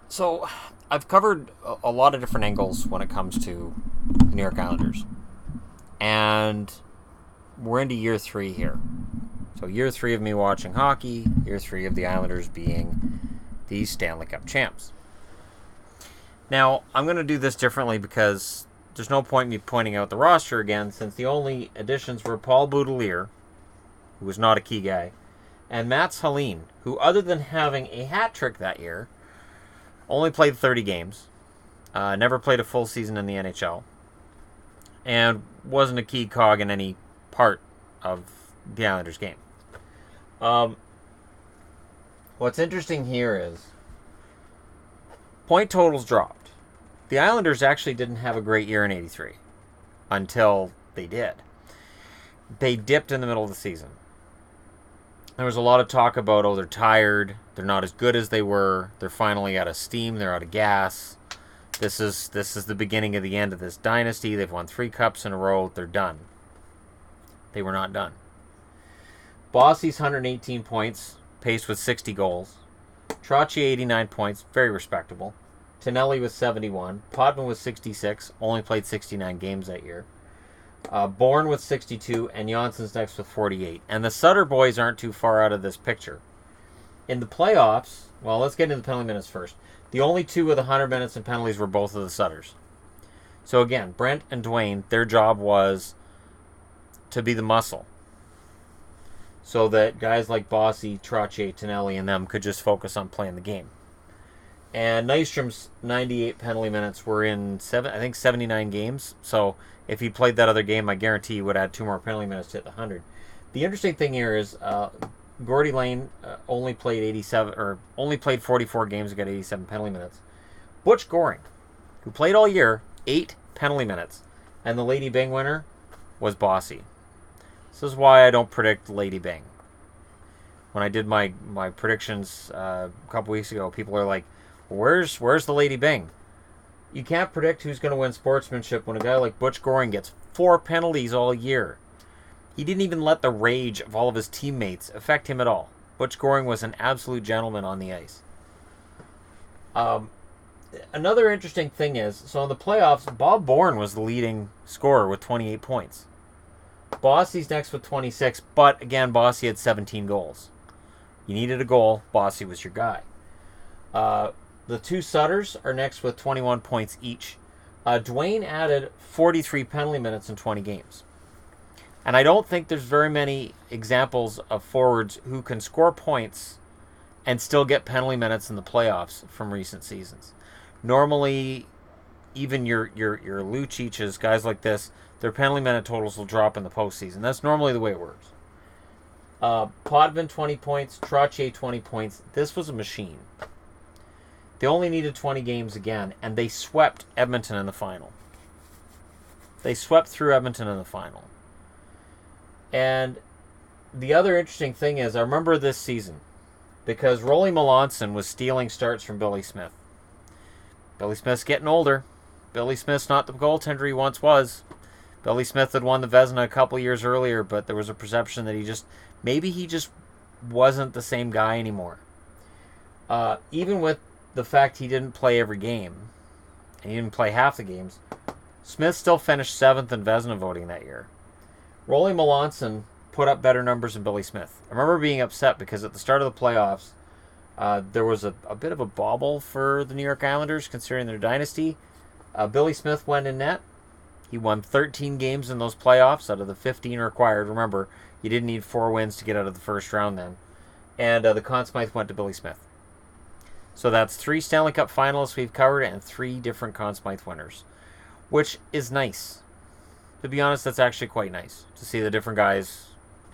So, I've covered a lot of different angles when it comes to the New York Islanders. And we're into year three here. So, year three of me watching hockey, year three of the Islanders being the Stanley Cup champs. Now, I'm going to do this differently because there's no point in me pointing out the roster again, since the only additions were Paul Boudelier, who was not a key guy, and Mats Helin, who, other than having a hat trick that year, only played 30 games, never played a full season in the NHL, and wasn't a key cog in any part of the Islanders' game. Um, what's interesting here is point totals dropped. The Islanders actually didn't have a great year in '83 until they did. They dipped in the middle of the season. There was a lot of talk about, oh, they're tired, they're not as good as they were, they're finally out of steam, they're out of gas. This is the beginning of the end of this dynasty. They've won 3 cups in a row, they're done. They were not done. Bossy's 118 points, paced with 60 goals. Trottier 89 points, very respectable. Tonelli was 71. Potvin was 66, only played 69 games that year. Bourne with 62, and Jansson's next with 48. And the Sutter boys aren't too far out of this picture. In the playoffs, well, let's get into the penalty minutes first. The only 2 with 100 minutes and penalties were both of the Sutters. So again, Brent and Dwayne, their job was to be the muscle, so that guys like Bossy, Trottier, Tonelli, and them could just focus on playing the game. And Nystrom's 98 penalty minutes were in 79 games. So if he played that other game, I guarantee he would add 2 more penalty minutes to hit the 100. The interesting thing here is Gordy Lane only played 44 games and got 87 penalty minutes. Butch Goring, who played all year, 8 penalty minutes, and the Lady Byng winner was Bossy. This is why I don't predict Lady Byng. When I did my predictions a couple weeks ago, people are like, "Where's the Lady Byng?" You can't predict who's going to win sportsmanship when a guy like Butch Goring gets 4 penalties all year. He didn't even let the rage of all of his teammates affect him at all. Butch Goring was an absolute gentleman on the ice. Another interesting thing is, so in the playoffs, Bob Bourne was the leading scorer with 28 points. Bossy's next with 26, but again, Bossy had 17 goals. You needed a goal, Bossy was your guy. The 2 Sutters are next with 21 points each. Dwayne added 43 penalty minutes in 20 games. And I don't think there's very many examples of forwards who can score points and still get penalty minutes in the playoffs from recent seasons. Normally, even your Lucics, guys like this, their penalty minute totals will drop in the postseason. That's normally the way it works. Potvin 20 points, Trottier 20 points. This was a machine. They only needed 20 games again, and they swept Edmonton in the final. They swept through Edmonton in the final. And the other interesting thing is, I remember this season, because Rolly Melanson was stealing starts from Billy Smith. Billy Smith's getting older. Billy Smith's not the goaltender he once was. Billy Smith had won the Vezina a couple years earlier, but there was a perception that maybe he just wasn't the same guy anymore. Even with the fact he didn't play every game, and he didn't play half the games, Smith still finished 7th in Vezina voting that year. Rolly Melanson put up better numbers than Billy Smith. I remember being upset because at the start of the playoffs, there was a bit of a bobble for the New York Islanders considering their dynasty. Billy Smith went in net. He won 13 games in those playoffs out of the 15 required. Remember, you didn't need 4 wins to get out of the first round then. And the Conn Smythe went to Billy Smith. So that's 3 Stanley Cup finalists we've covered and 3 different Conn Smythe winners, which is nice. To be honest, that's actually quite nice to see the different guys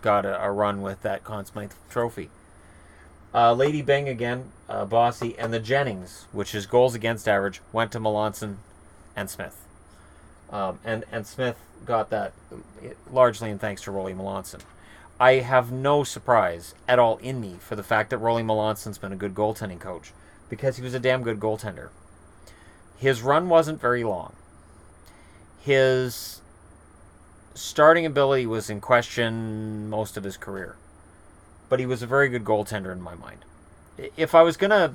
got a run with that Conn Smythe trophy. Lady Byng again, Bossy, and the Jennings, which is goals against average, went to Melanson and Smith. And Smith got that largely in thanks to Rolly Melanson. I have no surprise at all in me for the fact that Rolly Melanson's been a good goaltending coach, because he was a damn good goaltender. His run wasn't very long. His starting ability was in question most of his career, but he was a very good goaltender in my mind. If I was going to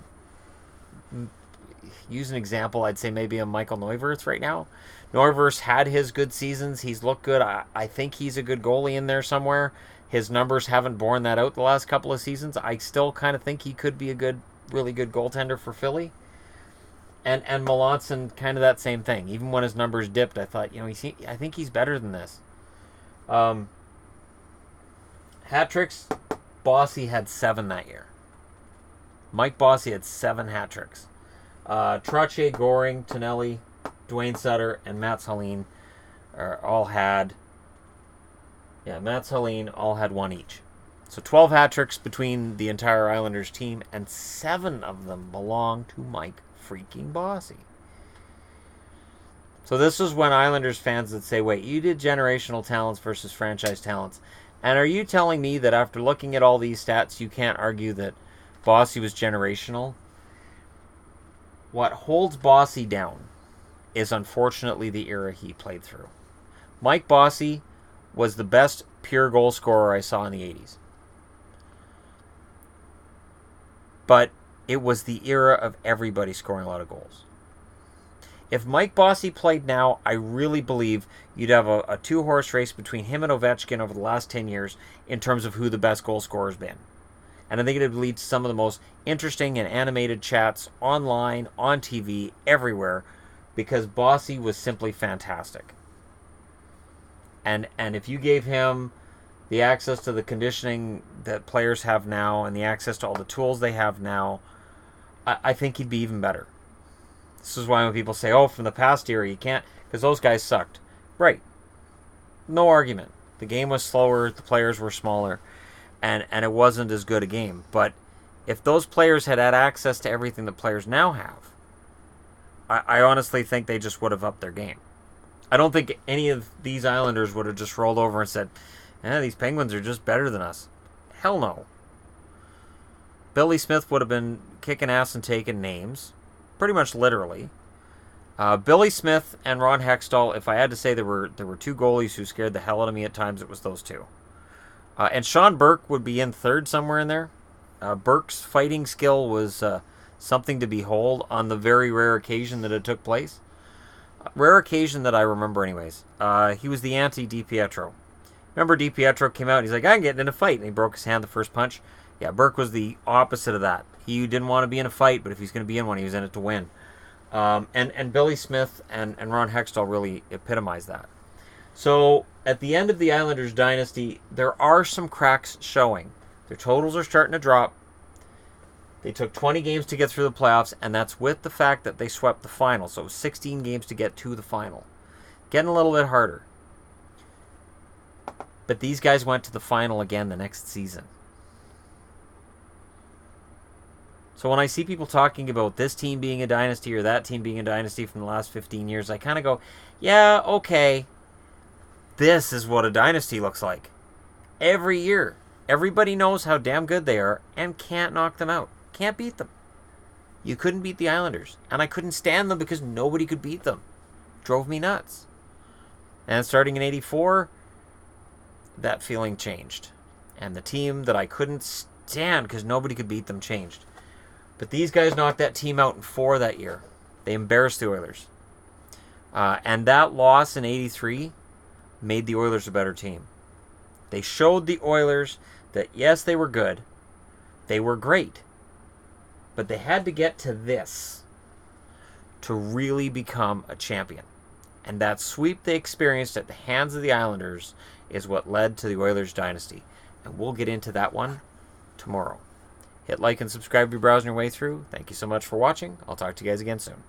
use an example, I'd say maybe a Michael Neuwirth right now. Neuwirth had his good seasons. He's looked good. I think he's a good goalie in there somewhere. His numbers haven't borne that out the last couple of seasons. I still kind of think he could be a good, really good goaltender for Philly. And Melanson, kind of that same thing. Even when his numbers dipped, I thought, I think he's better than this. Hat tricks, Bossy had 7 that year. Mike Bossy had 7 hat tricks. Trottier, Goring, Tonelli, Dwayne Sutter, and Mats Helin all had... Yeah, Mats Helin all had 1 each. So 12 hat tricks between the entire Islanders team, and 7 of them belong to Mike freaking Bossy. So this is when Islanders fans would say, wait, you did generational talents versus franchise talents. And are you telling me that after looking at all these stats, you can't argue that Bossy was generational? What holds Bossy down is unfortunately the era he played through. Mike Bossy was the best pure goal scorer I saw in the 80s. But it was the era of everybody scoring a lot of goals. If Mike Bossy played now, I really believe you'd have a 2-horse race between him and Ovechkin over the last 10 years in terms of who the best goal scorer has been. And I think it would lead to some of the most interesting and animated chats online, on TV, everywhere, because Bossy was simply fantastic. And if you gave him the access to the conditioning that players have now and the access to all the tools they have now, I think he'd be even better. This is why when people say, oh, from the past era, you can't, because those guys sucked. Right. No argument. The game was slower, the players were smaller, and it wasn't as good a game. But if those players had access to everything that players now have, I honestly think they just would have upped their game. I don't think any of these Islanders would have just rolled over and said, these Penguins are just better than us. Hell no. Billy Smith would have been kicking ass and taking names. Pretty much literally. Billy Smith and Ron Hextall, if I had to say there were 2 goalies who scared the hell out of me at times, it was those 2. And Sean Burke would be in third somewhere in there. Burke's fighting skill was something to behold on the very rare occasion that it took place. Rare occasion that I remember anyways. He was the anti-DiPietro. Remember DiPietro came out and he's like, I'm getting in a fight. And he broke his hand the first punch. Yeah, Burke was the opposite of that. He didn't want to be in a fight, but if he's going to be in one, he was in it to win. And Billy Smith and Ron Hextall really epitomized that. So at the end of the Islanders dynasty, there are some cracks showing. Their totals are starting to drop. They took 20 games to get through the playoffs, and that's with the fact that they swept the final. So it was 16 games to get to the final. Getting a little bit harder. But these guys went to the final again the next season. So when I see people talking about this team being a dynasty or that team being a dynasty from the last 15 years, I kind of go, yeah, okay. This is what a dynasty looks like. Every year. Everybody knows how damn good they are and can't knock them out. Can't beat them. You couldn't beat the Islanders. And I couldn't stand them because nobody could beat them. Drove me nuts. And starting in 84, that feeling changed. And the team that I couldn't stand because nobody could beat them changed. But these guys knocked that team out in 4 that year. They embarrassed the Oilers. And that loss in 83 made the Oilers a better team. They showed the Oilers that, yes, they were good. They were great. But they had to get to this to really become a champion. And that sweep they experienced at the hands of the Islanders is what led to the Oilers dynasty. And we'll get into that one tomorrow. Hit like and subscribe if you're browsing your way through. Thank you so much for watching. I'll talk to you guys again soon.